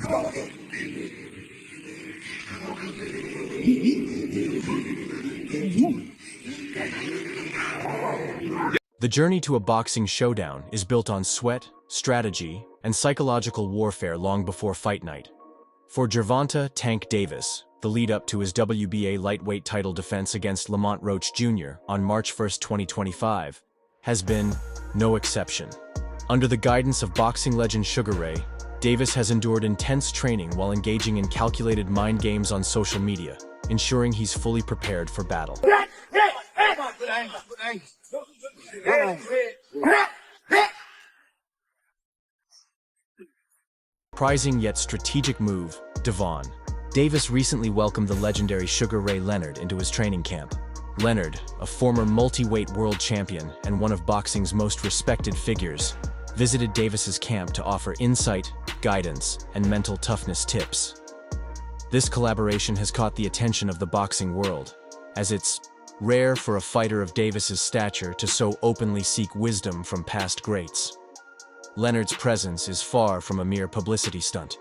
The journey to a boxing showdown is built on sweat, strategy, and psychological warfare long before fight night. For Gervonta "Tank" Davis, the lead-up to his WBA lightweight title defense against Lamont Roach Jr. on March 1, 2025, has been no exception. Under the guidance of boxing legend Sugar Ray, Davis has endured intense training while engaging in calculated mind games on social media, ensuring he's fully prepared for battle. Surprising yet strategic move, Devon. Davis recently welcomed the legendary Sugar Ray Leonard into his training camp. Leonard, a former multi-weight world champion and one of boxing's most respected figures, visited Davis's camp to offer insight, guidance, and mental toughness tips. This collaboration has caught the attention of the boxing world, as it's rare for a fighter of Davis's stature to so openly seek wisdom from past greats. Leonard's presence is far from a mere publicity stunt.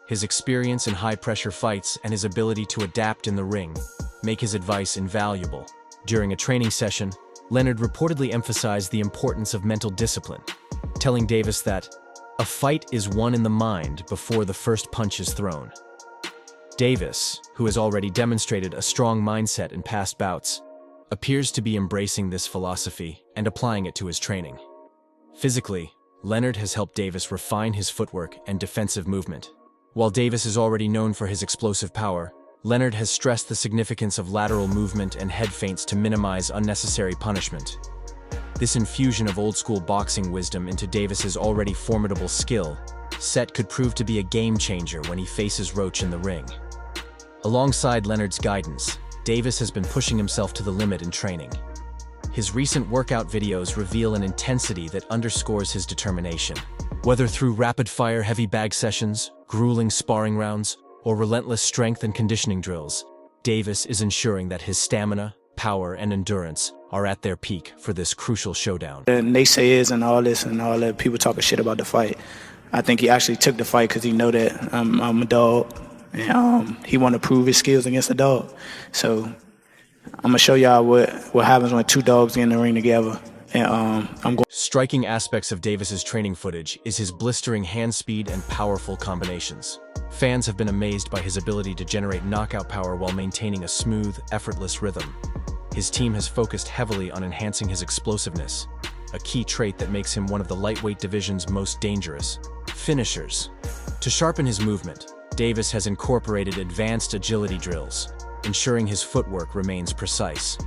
His experience in high-pressure fights and his ability to adapt in the ring make his advice invaluable. During a training session, Leonard reportedly emphasized the importance of mental discipline, telling Davis that a fight is won in the mind before the first punch is thrown. Davis, who has already demonstrated a strong mindset in past bouts, appears to be embracing this philosophy and applying it to his training. Physically, Leonard has helped Davis refine his footwork and defensive movement. While Davis is already known for his explosive power, Leonard has stressed the significance of lateral movement and head feints to minimize unnecessary punishment. This infusion of old-school boxing wisdom into Davis's already formidable skill set could prove to be a game-changer when he faces Roach in the ring. Alongside Leonard's guidance, Davis has been pushing himself to the limit in training. His recent workout videos reveal an intensity that underscores his determination. Whether through rapid-fire heavy bag sessions, grueling sparring rounds, or relentless strength and conditioning drills, Davis is ensuring that his stamina, power, and endurance are at their peak for this crucial showdown. The naysayers and all this and all that, people talking shit about the fight. I think he actually took the fight because he know that I'm a dog, and he want to prove his skills against a dog. So I'm gonna show y'all what happens when two dogs get in the ring together. And Striking aspects of Davis's training footage is his blistering hand speed and powerful combinations. Fans have been amazed by his ability to generate knockout power while maintaining a smooth, effortless rhythm. His team has focused heavily on enhancing his explosiveness, a key trait that makes him one of the lightweight division's most dangerous finishers. To sharpen his movement, Davis has incorporated advanced agility drills, ensuring his footwork remains precise.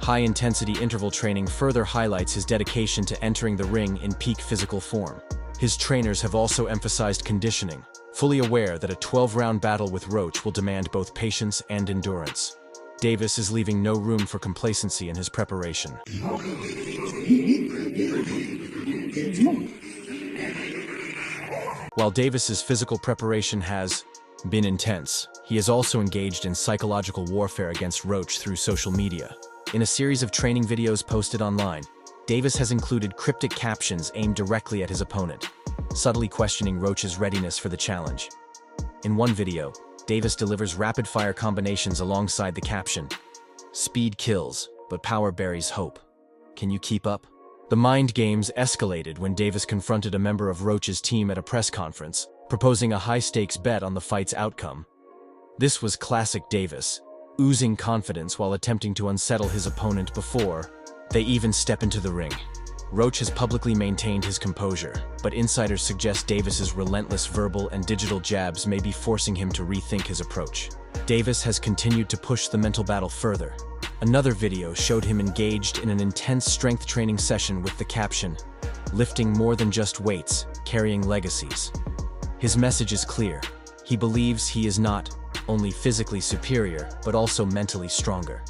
High-intensity interval training further highlights his dedication to entering the ring in peak physical form. His trainers have also emphasized conditioning, fully aware that a 12-round battle with Roach will demand both patience and endurance. Davis is leaving no room for complacency in his preparation. While Davis's physical preparation has been intense, he has also engaged in psychological warfare against Roach through social media. In a series of training videos posted online, Davis has included cryptic captions aimed directly at his opponent, subtly questioning Roach's readiness for the challenge. In one video, Davis delivers rapid-fire combinations alongside the caption, "Speed kills, but power buries hope. Can you keep up?" The mind games escalated when Davis confronted a member of Roach's team at a press conference, proposing a high-stakes bet on the fight's outcome. This was classic Davis, oozing confidence while attempting to unsettle his opponent before they even step into the ring. Roach has publicly maintained his composure, but insiders suggest Davis's relentless verbal and digital jabs may be forcing him to rethink his approach. Davis has continued to push the mental battle further. Another video showed him engaged in an intense strength training session with the caption, "Lifting more than just weights, carrying legacies." His message is clear. He believes he is not only physically superior, but also mentally stronger.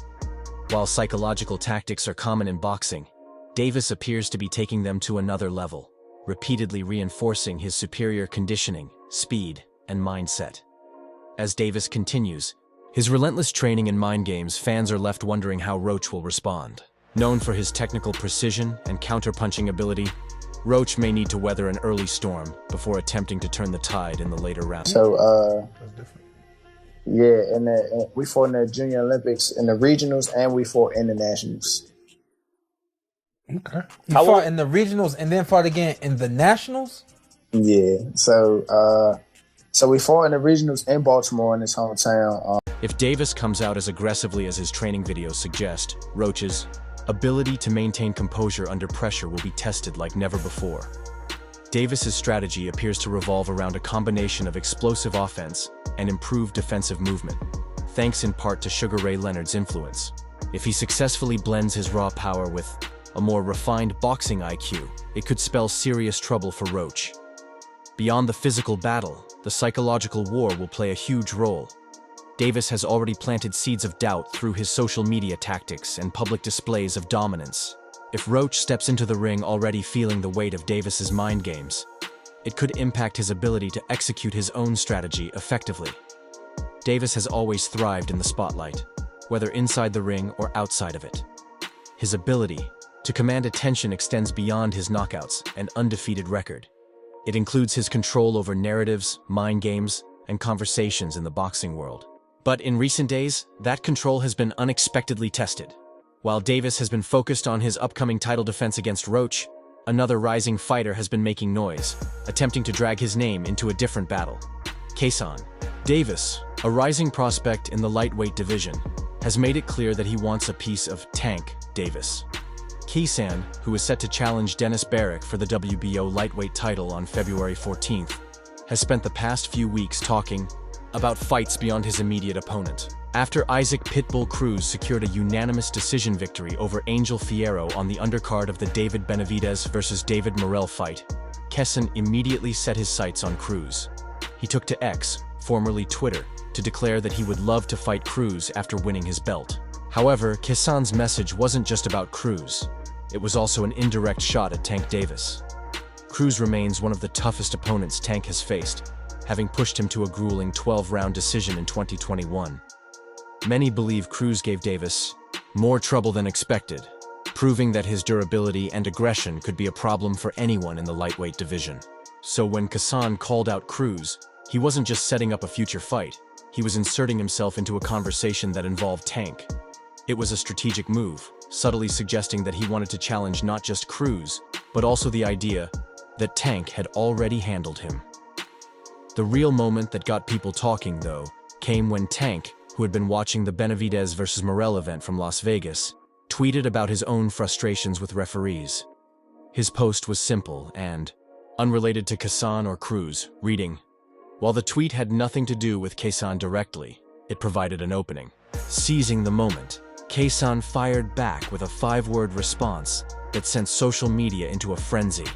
While psychological tactics are common in boxing, Davis appears to be taking them to another level, repeatedly reinforcing his superior conditioning, speed, and mindset. As Davis continues his relentless training and mind games, fans are left wondering how Roach will respond. Known for his technical precision and counter-punching ability, Roach may need to weather an early storm before attempting to turn the tide in the later rounds. So, yeah, and we fought in the Junior Olympics, in the regionals, and we fought in the nationals. Okay. You fought in the regionals and then fought again in the nationals? Yeah. So we fought in the regionals in Baltimore, in his hometown. If Davis comes out as aggressively as his training videos suggest, Roach's ability to maintain composure under pressure will be tested like never before. Davis's strategy appears to revolve around a combination of explosive offense and improved defensive movement, thanks in part to Sugar Ray Leonard's influence. If he successfully blends his raw power with a more refined boxing IQ, it could spell serious trouble for Roach. Beyond the physical battle, the psychological war will play a huge role. Davis has already planted seeds of doubt through his social media tactics and public displays of dominance. If Roach steps into the ring already feeling the weight of Davis's mind games, it could impact his ability to execute his own strategy effectively. Davis has always thrived in the spotlight, whether inside the ring or outside of it. His ability to command attention extends beyond his knockouts and undefeated record. It includes his control over narratives, mind games, and conversations in the boxing world. But in recent days, that control has been unexpectedly tested. While Davis has been focused on his upcoming title defense against Roach, another rising fighter has been making noise, attempting to drag his name into a different battle. Kason Davis, a rising prospect in the lightweight division, has made it clear that he wants a piece of Tank Davis. Kason, who is set to challenge Dennis Barrick for the WBO lightweight title on February 14th, has spent the past few weeks talking about fights beyond his immediate opponent. After Isaac Pitbull Cruz secured a unanimous decision victory over Angel Fierro on the undercard of the David Benavidez versus David Morrell fight, Kason immediately set his sights on Cruz. He took to X, formerly Twitter, to declare that he would love to fight Cruz after winning his belt. However, Kason's message wasn't just about Cruz. It was also an indirect shot at Tank Davis. Cruz remains one of the toughest opponents Tank has faced, having pushed him to a grueling 12-round decision in 2021. Many believe Cruz gave Davis more trouble than expected, proving that his durability and aggression could be a problem for anyone in the lightweight division. So when Kason called out Cruz, he wasn't just setting up a future fight, he was inserting himself into a conversation that involved Tank. It was a strategic move, subtly suggesting that he wanted to challenge not just Cruz, but also the idea that Tank had already handled him. The real moment that got people talking, though, came when Tank, who had been watching the Benavidez versus Morrell event from Las Vegas, tweeted about his own frustrations with referees. His post was simple and unrelated to Kason or Cruz, reading, "While the tweet had nothing to do with Kason directly, it provided an opening." Seizing the moment, Kason fired back with a 5-word response that sent social media into a frenzy.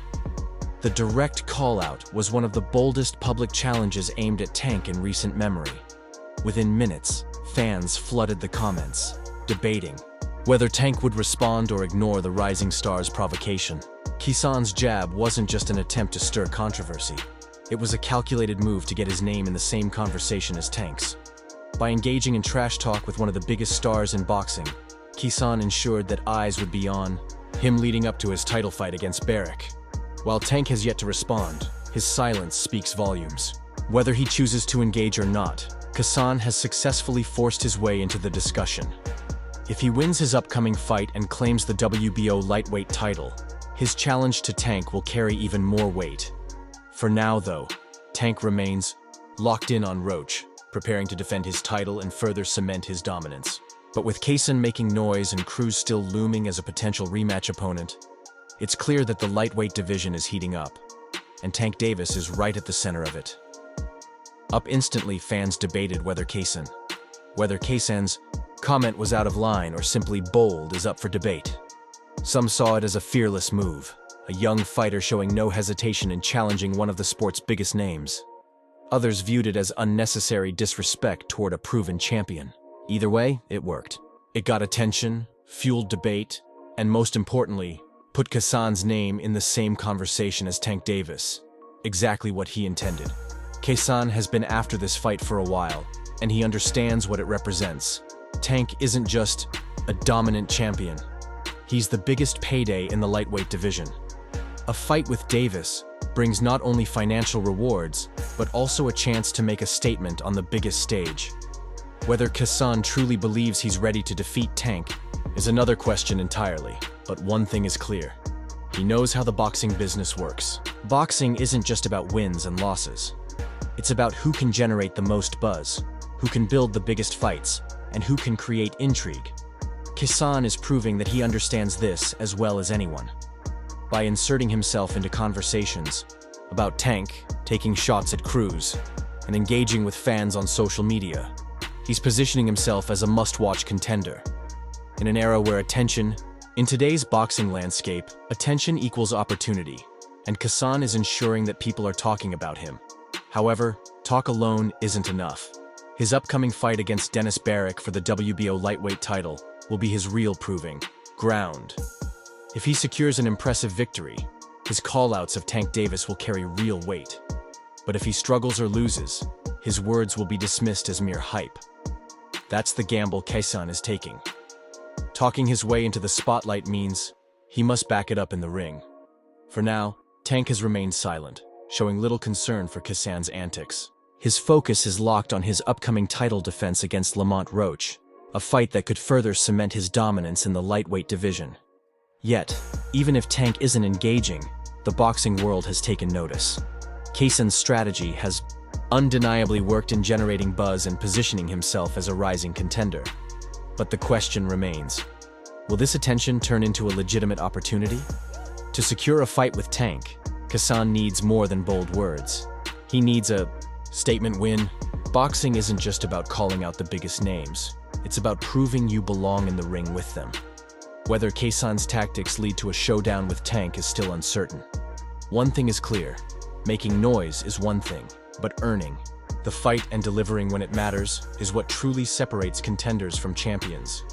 The direct call-out was one of the boldest public challenges aimed at Tank in recent memory. Within minutes, fans flooded the comments, debating whether Tank would respond or ignore the rising star's provocation. Kason's jab wasn't just an attempt to stir controversy. It was a calculated move to get his name in the same conversation as Tank's. By engaging in trash talk with one of the biggest stars in boxing, Kason ensured that eyes would be on him leading up to his title fight against Barrick. While Tank has yet to respond, his silence speaks volumes. Whether he chooses to engage or not, Kason has successfully forced his way into the discussion. If he wins his upcoming fight and claims the WBO lightweight title, his challenge to Tank will carry even more weight. For now, though, Tank remains locked in on Roach, preparing to defend his title and further cement his dominance. But with Kason making noise and Cruz still looming as a potential rematch opponent, it's clear that the lightweight division is heating up, and Tank Davis is right at the center of it. Up instantly, fans debated whether Kason's comment was out of line or simply bold is up for debate. Some saw it as a fearless move, a young fighter showing no hesitation in challenging one of the sport's biggest names. Others viewed it as unnecessary disrespect toward a proven champion. Either way, it worked. It got attention, fueled debate, and most importantly, put Kason's name in the same conversation as Tank Davis. Exactly what he intended. Kason has been after this fight for a while, and he understands what it represents. Tank isn't just a dominant champion. He's the biggest payday in the lightweight division. A fight with Davis brings not only financial rewards, but also a chance to make a statement on the biggest stage. Whether Kassan truly believes he's ready to defeat Tank is another question entirely, but one thing is clear. He knows how the boxing business works. Boxing isn't just about wins and losses. It's about who can generate the most buzz, who can build the biggest fights, and who can create intrigue. Kassan is proving that he understands this as well as anyone. By inserting himself into conversations about Tank, taking shots at Cruz, and engaging with fans on social media, he's positioning himself as a must-watch contender. In an era where in today's boxing landscape, attention equals opportunity, and Kassan is ensuring that people are talking about him. However, talk alone isn't enough. His upcoming fight against Dennis Barrick for the WBO lightweight title will be his real proving ground. If he secures an impressive victory, his call-outs of Tank Davis will carry real weight. But if he struggles or loses, his words will be dismissed as mere hype. That's the gamble Kassan is taking. Talking his way into the spotlight means he must back it up in the ring. For now, Tank has remained silent, showing little concern for Kassan's antics. His focus is locked on his upcoming title defense against Lamont Roach, a fight that could further cement his dominance in the lightweight division. Yet, even if Tank isn't engaging, the boxing world has taken notice. Kassan's strategy has undeniably worked in generating buzz and positioning himself as a rising contender. But the question remains, will this attention turn into a legitimate opportunity? To secure a fight with Tank, Kassan needs more than bold words. He needs a statement win. Boxing isn't just about calling out the biggest names. It's about proving you belong in the ring with them. Whether Kassan's tactics lead to a showdown with Tank is still uncertain. One thing is clear, making noise is one thing, but earning the fight and delivering when it matters is what truly separates contenders from champions.